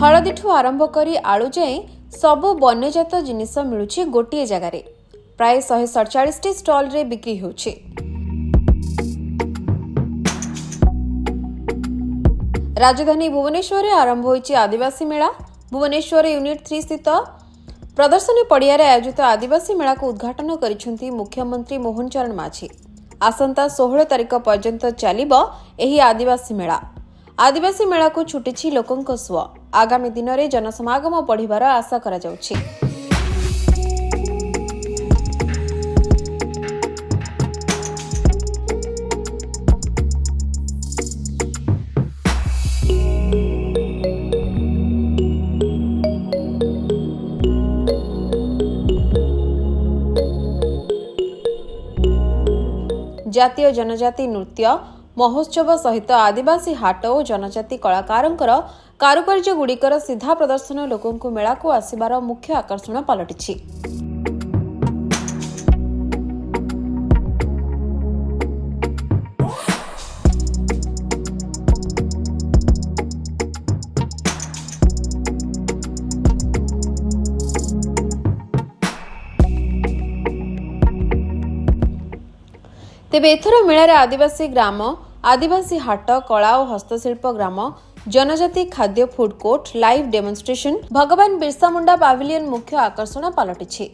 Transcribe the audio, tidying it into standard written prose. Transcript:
हलदीठू आरंभ करी आलू जाए सबु वन्यजात जिनिस मिलुछि गोटे जगार। प्राय 147 स्टल रे बिक्री होछि। राजधानी भुवनेश्वर में आरंभ होइछि आदिवासी मेला। भुवनेश्वर यूनिट 3 स्थित प्रदर्शनी पड़ियारे आयोजित आदिवासी मेला को उद्घाटन करिसेंति मुख्यमंत्री मोहन चरण माझी। आसंता 16 तारिख पर्यंत चलिबो एही आदिवासी मेला। आदिवासी मेला को छुटिछि लोकंक सुଅ। आगामी दिन में जनसमागम बढ़िबार आशा करा जाउछि। जातीय जनजाति नृत्य महोत्सव सहित आदिवासी हाट और जनजाति कलाकारंकर कारुकार्य गुड़िकर सीधा प्रदर्शन लोकों को मेला को आसिबार मुख्य आकर्षण पलटिछि। तेबे एथर मेलार आदिवासी ग्राम, आदिवासी हाट, कला और हस्तशिल्प ग्राम, जनजाति खाद्य फूड कोर्ट, लाइव डेमोन्स्ट्रेशन, भगवान बिरसा मुंडा पाविलियन मुख्य आकर्षण पलटिछि।